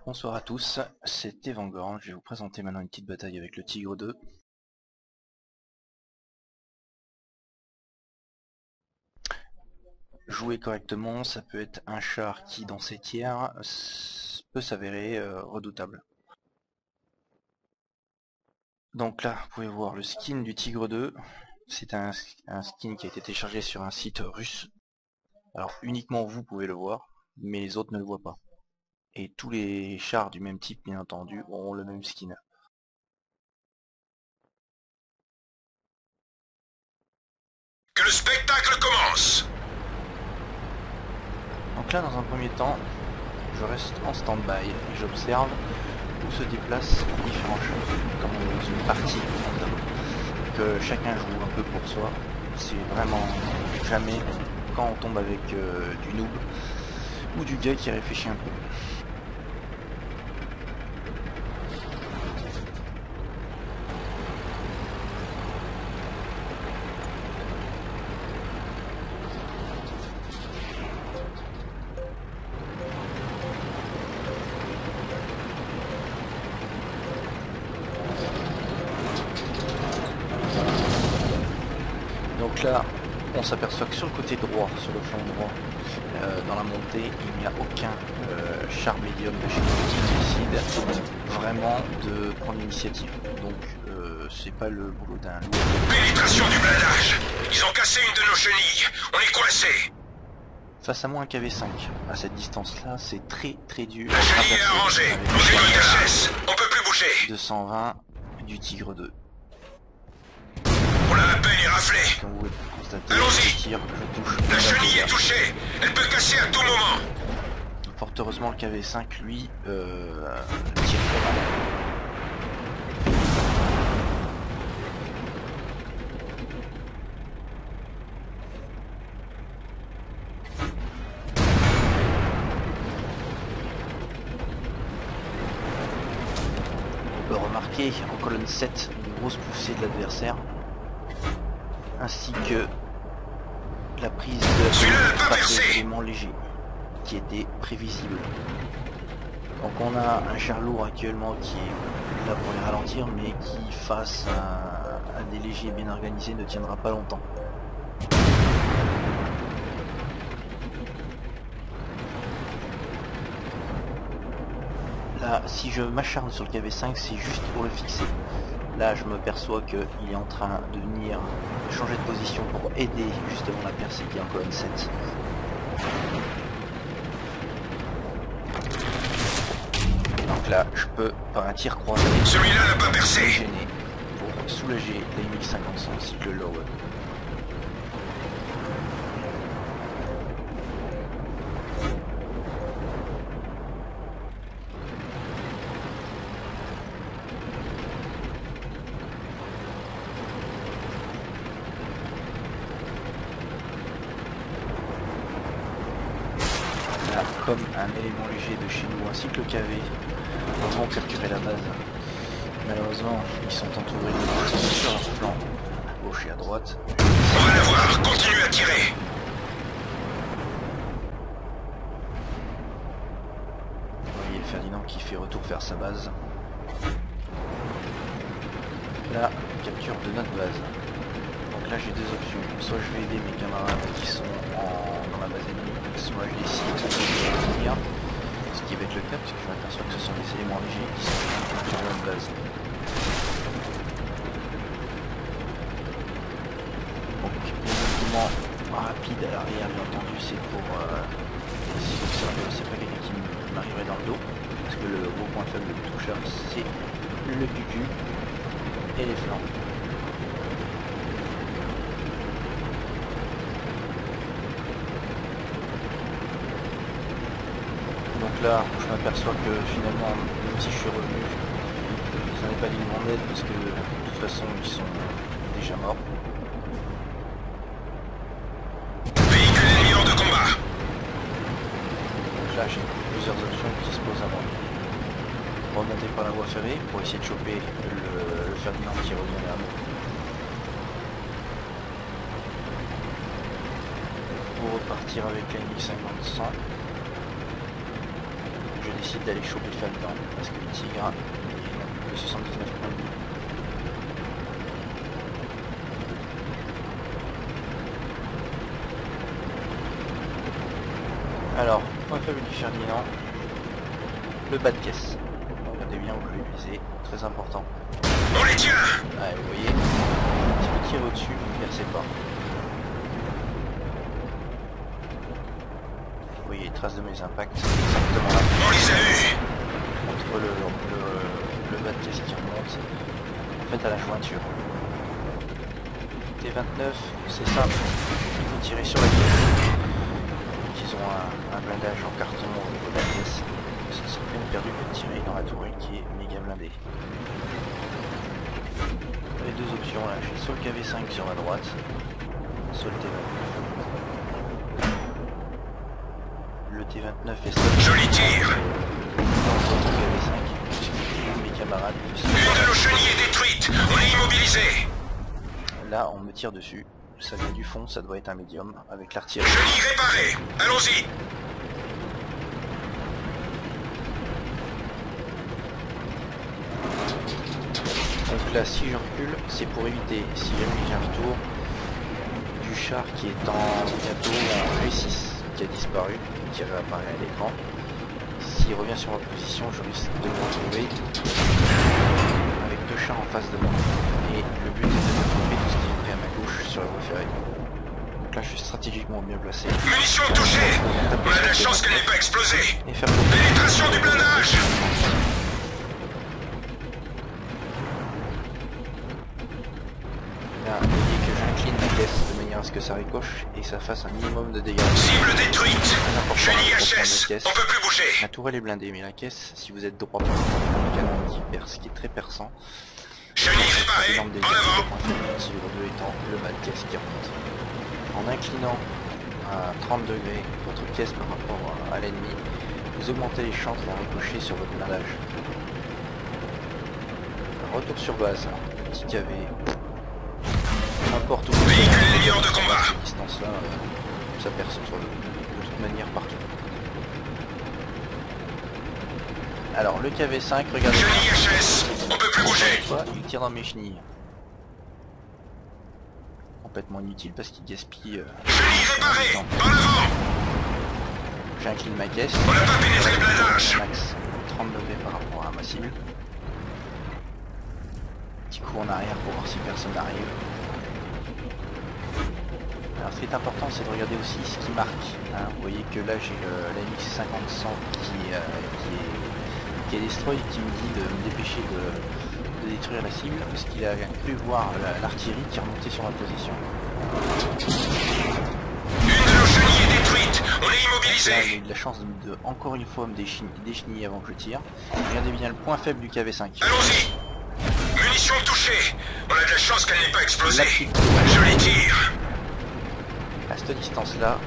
Bonsoir à tous, c'est Evangorn. Je vais vous présenter maintenant une petite bataille avec le Tigre 2. Jouer correctement, ça peut être un char qui dans ses tiers peut s'avérer redoutable. Donc là, vous pouvez voir le skin du Tigre 2. C'est un skin qui a été téléchargé sur un site russe. Alors uniquement vous pouvez le voir, mais les autres ne le voient pas. Et tous les chars du même type, bien entendu, auront le même skin. Que le spectacle commence! Donc là, dans un premier temps, je reste en stand-by et j'observe où se déplacent différents chars, comme dans une partie que chacun joue un peu pour soi. C'est vraiment jamais quand on tombe avec du noob ou du gars qui réfléchit un peu. Donc là, on s'aperçoit que sur le côté droit, sur le flanc droit, dans la montée, il n'y a aucun char médium de chez nous qui décide vraiment de prendre l'initiative. Donc c'est pas le boulot d'un loup. Pénétration du blindage! Ils ont cassé une de nos chenilles! On est coincé! Face à moi un KV5, à cette distance-là, c'est très dur. La chenille est arrangée! On décolle d'HS! On peut plus bouger! 220 du Tigre 2. On l'a à peine éraflé! Comme vous pouvez constater, Allons-y! je tire, je touche. La chenille est touchée! Elle peut casser à tout moment! Fort heureusement, le KV5, lui, tire très mal. On peut remarquer en colonne 7 une grosse poussée de l'adversaire, ainsi que la prise de par des éléments légers, qui était prévisible. Donc on a un char lourd actuellement qui est là pour les ralentir, mais qui face à des légers bien organisés ne tiendra pas longtemps. Là, si je m'acharne sur le KV5, c'est juste pour le fixer. Là, je me perçois qu'il est en train de venir changer de position pour aider justement la percée qui est en colonne 7. Donc là, je peux, par un tir croisé, Celui-là n'a pas percé! gêner pour soulager les 1500 ainsi que le low. Là, comme un élément léger de chez nous ainsi que le KV vont capturer la base. Malheureusement, ils sont entourés de sur leur flanc, à gauche et à droite. On va la voir! Continue à tirer! Vous voyez Ferdinand qui fait retour vers sa base. Là, capture de notre base. Donc là j'ai deux options. Soit je vais aider mes camarades qui sont dans la base ennemie, soit je décide de venir. Ce qui va être le cas parce que je m'aperçois que ce sont des éléments légers qui sont sur notre base. Donc le mouvement rapide à l'arrière bien entendu c'est pour si vous observez, c'est pas quelqu'un qui m'arriverait dans le dos. Parce que le gros point faible du toucheur c'est le pupu et les flancs. Donc là, je m'aperçois que finalement, même si je suis revenu, ça n'est pas dit mon aide parce que de toute façon, ils sont déjà morts. Véhicule ennemi hors de combat! Donc là, j'ai plusieurs options qui se posent à moi. Remonter par la voie ferrée pour essayer de choper le Ferdinand qui revient vers nous. Pour repartir avec la 1500. Je décide d'aller choper le Falcon parce que le Tigre est de 79 points de vie. Alors, point faible du Ferdinand, le bas de caisse. Regardez bien où je l'ai visé, très important. On les tient! Ouais, vous voyez, si vous tirez au-dessus, vous ne percez pas. Vous voyez les traces de mes impacts, exactement là. On les a eus! Entre le bas de caisse qui remonte, en fait à la jointure. T29, c'est simple, il faut tirer sur la caisse. Ils ont un blindage en carton au niveau de la caisse. Ça serait peine perdu que de tirer dans la tourelle qui est méga blindée. Les deux options là, j'ai soit le KV5 sur la droite, soit le T29. Le T29 est stop. Joli tir! Soit le KV5. Mes camarades. Une de nos chenilles est détruite! On est immobilisé! Là, on me tire dessus. Ça vient du fond, ça doit être un médium avec l'artillerie. Chenille réparée! Allons-y! Donc là, si je recule, c'est pour éviter, si jamais j'ai un retour, du char qui est en bientôt en G6, qui a disparu, qui réapparaît à l'écran. S'il revient sur ma position, je risque de me retrouver avec deux chars en face de moi. Et le but est de retrouver tout ce qui est pris à ma gauche sur la voie ferrée. Donc là, je suis stratégiquement bien placé. Munition touchée! On a de la chance qu'elle n'ait pas explosé! Et faire pour Pénétration du blindage! là, vous voyez que j'incline ma caisse de manière à ce que ça ricoche et que ça fasse un minimum de dégâts. Cible détruite! Chenille HS! Caisse. On peut plus bouger! La tourelle est blindée, mais la caisse, si vous êtes droit par le canon qui perce, qui est très perçant, Chenille réparée! énorme dégâts. En avant! L'équilibre 2 étant le bas de caisse qui remonte. En inclinant à 30 degrés votre caisse par rapport à l'ennemi, vous augmentez les chances d'un ricochet sur votre blindage. Retour sur base, petit KV. N'importe où. Véhicule ennemi hors de combat! Cette distance-là, ça perce de toute manière partout. Alors le KV5, regardez. Chenille HS! On peut plus bouger! Il tire dans mes chenilles. Complètement inutile parce qu'il gaspille. Chenille réparée! En avant! J'incline ma caisse. On n'a pas pénétré le blindage! Max 30 degrés par rapport à ma cible. Petit coup en arrière pour voir si personne n'arrive. Alors ce qui est important, c'est de regarder aussi ce qui marque. Hein. Vous voyez que là j'ai la MX-50-100 qui est destroy et qui me dit de me dépêcher de détruire la cible parce qu'il a cru voir l'artillerie qui remontait sur ma position. Une de nos chenilles est détruite! On est Là, immobilisé! j'ai eu de la chance de encore une fois me décheniller avant que je tire. Regardez bien le point faible du KV5. Allons-y! Munition touchée! On a de la chance qu'elle n'ait pas explosé! La petite Joli tir! à cette distance-là,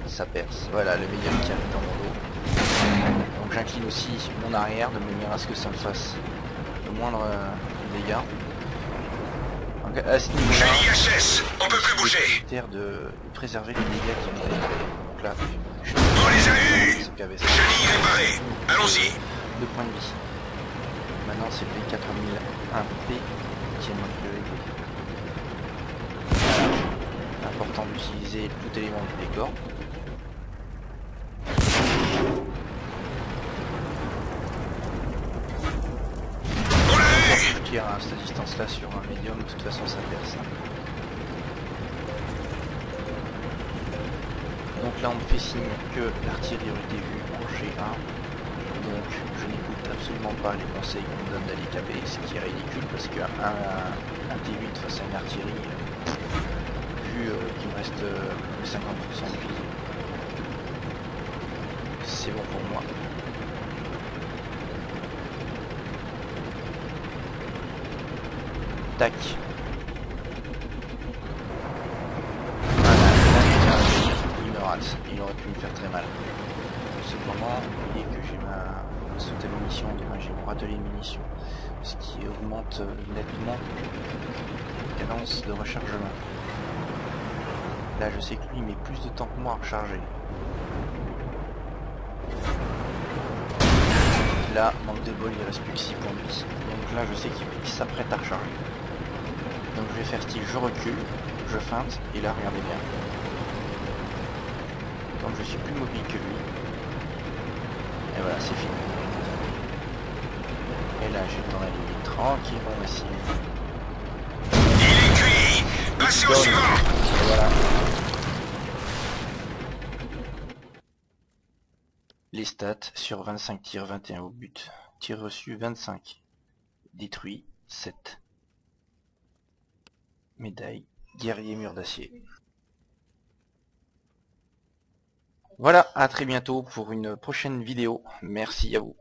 ça perce. Voilà, le médium qui arrive dans mon dos. Donc j'incline aussi mon arrière de manière à ce que ça me fasse le moindre dégât. Donc à ce niveau-là, Chenille HS! On peut plus bouger! de préserver les dégâts qui m'ont été faits. Donc là, je On les a eus! ce KV5. Chenille réparée! Allons-y! 2 points de vie. Maintenant c'est le P4001P qui est ma priorité. Important d'utiliser tout élément du décor. On l'a eu! Je tire à cette distance là sur un médium, de toute façon ça perce. Donc là on me fait signe que l'artillerie aurait été vue en G1. Donc je n'écoute absolument pas les conseils qu'on me donne d'aller caber, ce qui est ridicule parce qu'un T8 face à une artillerie, vu qu'il me reste 50% de vie, c'est bon pour moi. Tac. Il me rate, il aurait pu me faire très mal. Cependant, vous voyez que j'ai ma sauté de munitions, j'ai mon râtelier de munitions, ce qui augmente nettement la cadence de rechargement. Là je sais que lui met plus de temps que moi à recharger. là, manque de bol, il reste plus que 6 points de vie. Donc là, je sais qu'il s'apprête à recharger. Donc je vais faire style, je recule, je feinte, et là, regardez bien. Comme je suis plus mobile que lui. Et voilà, c'est fini. Et là, j'ai dans la limite tranquillement massive. Il est cuit. Passez au suivant. Et voilà. Les stats sur 25 tirs, 21 au but. Tirs reçus 25. Détruit 7. Médaille, guerrier mur d'acier. Voilà, à très bientôt pour une prochaine vidéo. Merci à vous.